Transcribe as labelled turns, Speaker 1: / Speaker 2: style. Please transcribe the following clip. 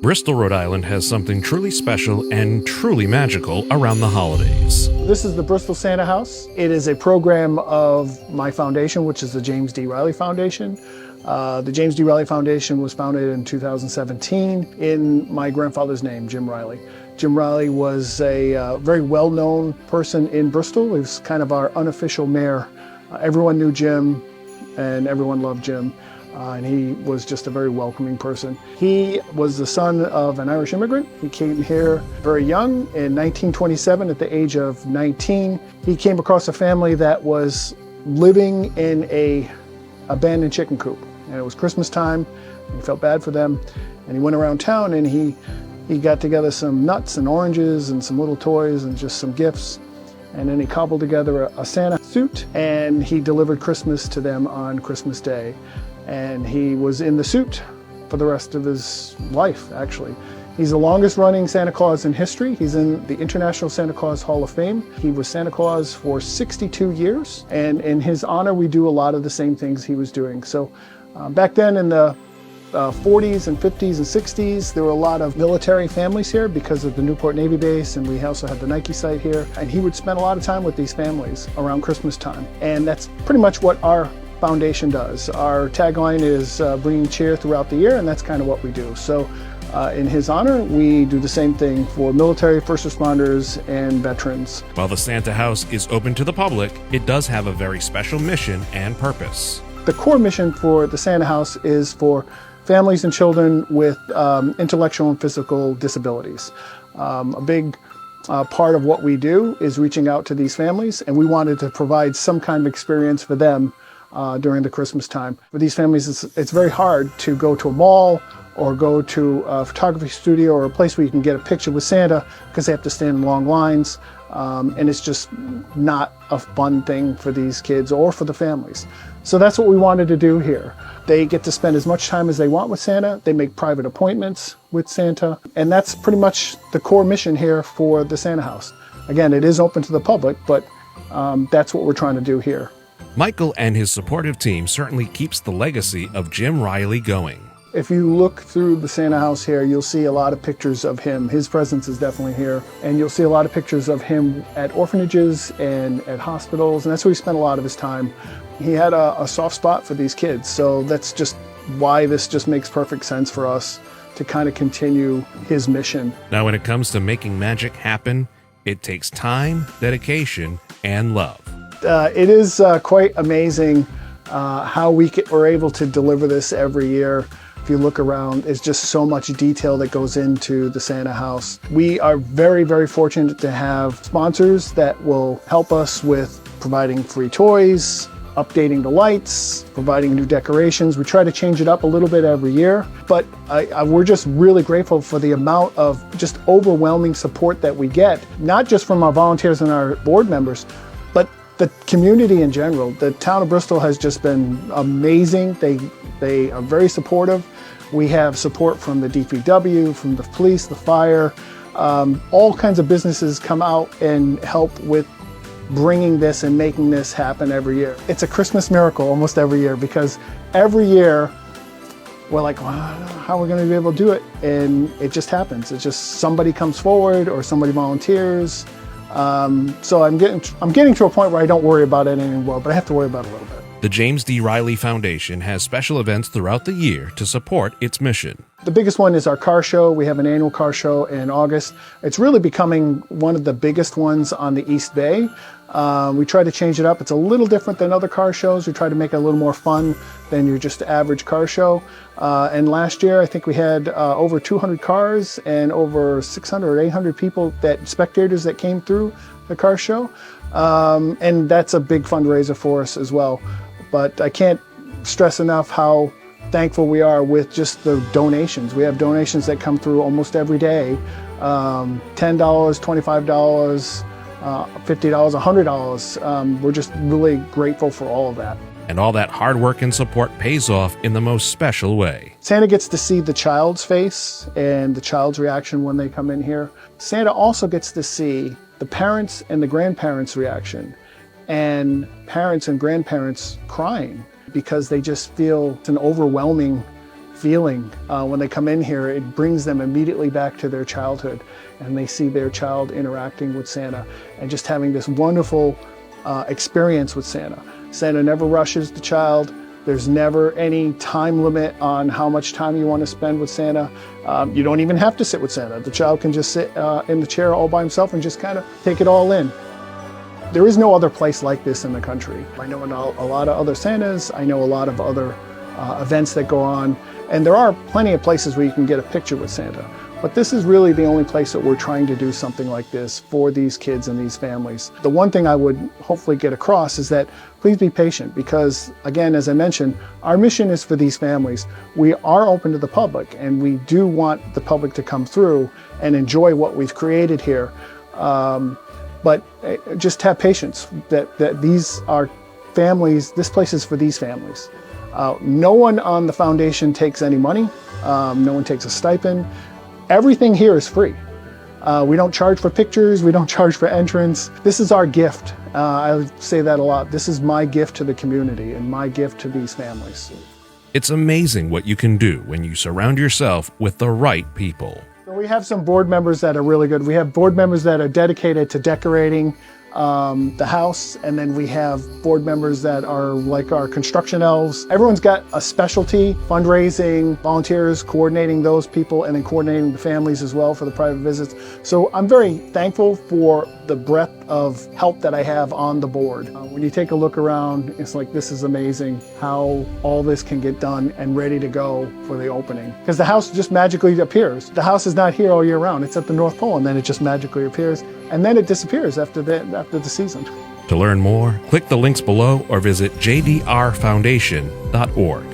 Speaker 1: Bristol, Rhode Island has something truly special and truly magical around the holidays.
Speaker 2: This is the Bristol Santa House. It is a program of my foundation, which is the James D. Riley Foundation. The James D. Riley Foundation was founded in 2017 in my grandfather's name, Jim Riley. Jim Riley was a very well-known person in Bristol. He was kind of our unofficial mayor. Everyone knew Jim and everyone loved Jim. And he was just a very welcoming person. He was the son of an Irish immigrant. He came here very young in 1927 at the age of 19. He came across a family that was living in a abandoned chicken coop. And it was Christmas time. He felt bad for them. And he went around town and he got together some nuts and oranges and some little toys and just some gifts. And then he cobbled together a Santa suit and he delivered Christmas to them on Christmas Day. And he was in the suit for the rest of his life, actually. He's the longest running Santa Claus in history. He's in the International Santa Claus Hall of Fame. He was Santa Claus for 62 years. And in his honor, we do a lot of the same things he was doing. So back then in the 40s and 50s and 60s, there were a lot of military families here because of the Newport Navy base, and we also had the Nike site here. And he would spend a lot of time with these families around Christmas time. And that's pretty much what our foundation does. Our tagline is bringing cheer throughout the year, and that's kind of what we do. So in his honor, we do the same thing for military, first responders, and veterans.
Speaker 1: While the Santa House is open to the public, it does have a very special mission and purpose.
Speaker 2: The core mission for the Santa House is for families and children with intellectual and physical disabilities. A big part of what we do is reaching out to these families, and we wanted to provide some kind of experience for them during the Christmas time. For these families, it's very hard to go to a mall or go to a photography studio or a place where you can get a picture with Santa because they have to stand in long lines. And it's just not a fun thing for these kids or for the families. So that's what we wanted to do here. They get to spend as much time as they want with Santa. They make private appointments with Santa. And that's pretty much the core mission here for the Santa House. Again, it is open to the public, but that's what we're trying to do here.
Speaker 1: Michael and his supportive team certainly keeps the legacy of Jim Riley going.
Speaker 2: If you look through the Santa House here, you'll see a lot of pictures of him. His presence is definitely here. And you'll see a lot of pictures of him at orphanages and at hospitals, and that's where he spent a lot of his time. He had a soft spot for these kids, so that's just why this just makes perfect sense for us to kind of continue his mission.
Speaker 1: Now, when it comes to making magic happen, it takes time, dedication, and love.
Speaker 2: It is quite amazing how we're able to deliver this every year. If you look around, it's just so much detail that goes into the Santa House. We are very, very fortunate to have sponsors that will help us with providing free toys, updating the lights, providing new decorations. We try to change it up a little bit every year, but we're just really grateful for the amount of just overwhelming support that we get, not just from our volunteers and our board members, but the community in general. The town of Bristol has just been amazing. They are very supportive. We have support from the DPW, from the police, the fire. All kinds of businesses come out and help with bringing this and making this happen every year. It's a Christmas miracle almost every year because every year we're like, well, how are we going to be able to do it? And it just happens. It's just somebody comes forward or somebody volunteers. So I'm getting to a point where I don't worry about it anymore, but I have to worry about it a little bit.
Speaker 1: The James D. Riley Foundation has special events throughout the year to support its mission.
Speaker 2: The biggest one is our car show. We have an annual car show in August. It's really becoming one of the biggest ones on the East Bay. We try to change it up. It's a little different than other car shows. We try to make it a little more fun than your just average car show. And last year, I think we had over 200 cars and over 600 or 800 people, spectators that came through the car show. And that's a big fundraiser for us as well. But I can't stress enough how thankful we are with just the donations. We have donations that come through almost every day. $10, $25, $50, $100. We're just really grateful for all of that.
Speaker 1: And all that hard work and support pays off in the most special way.
Speaker 2: Santa gets to see the child's face and the child's reaction when they come in here. Santa also gets to see the parents and the grandparents' reaction, and parents and grandparents crying because they just feel it's an overwhelming feeling when they come in here. It brings them immediately back to their childhood, and they see their child interacting with Santa and just having this wonderful experience with Santa. Santa never rushes the child. There's never any time limit on how much time you want to spend with Santa. You don't even have to sit with Santa. The child can just sit in the chair all by himself and just kind of take it all in. There is no other place like this in the country. I know a lot of other Santas. I know a lot of other events that go on, and there are plenty of places where you can get a picture with Santa. But this is really the only place that we're trying to do something like this for these kids and these families. The one thing I would hopefully get across is that please be patient, because again, as I mentioned, our mission is for these families. We are open to the public, and we do want the public to come through and enjoy what we've created here. But just have patience that these are families, this place is for these families. No one on the foundation takes any money. No one takes a stipend. Everything here is free. We don't charge for pictures. We don't charge for entrance. This is our gift. I say that a lot. This is my gift to the community and my gift to these families.
Speaker 1: It's amazing what you can do when you surround yourself with the right people.
Speaker 2: So we have some board members that are really good. We have board members that are dedicated to decorating the house, and then we have board members that are like our construction elves. Everyone's got a specialty: fundraising, volunteers, coordinating those people, and then coordinating the families as well for the private visits. So I'm very thankful for the breadth of help that I have on the board. When you take a look around, it's like, this is amazing how all this can get done and ready to go for the opening. Because the house just magically appears. The house is not here all year round. It's at the North Pole, and then it just magically appears. And then it disappears after the season.
Speaker 1: To learn more, click the links below or visit jdrfoundation.org.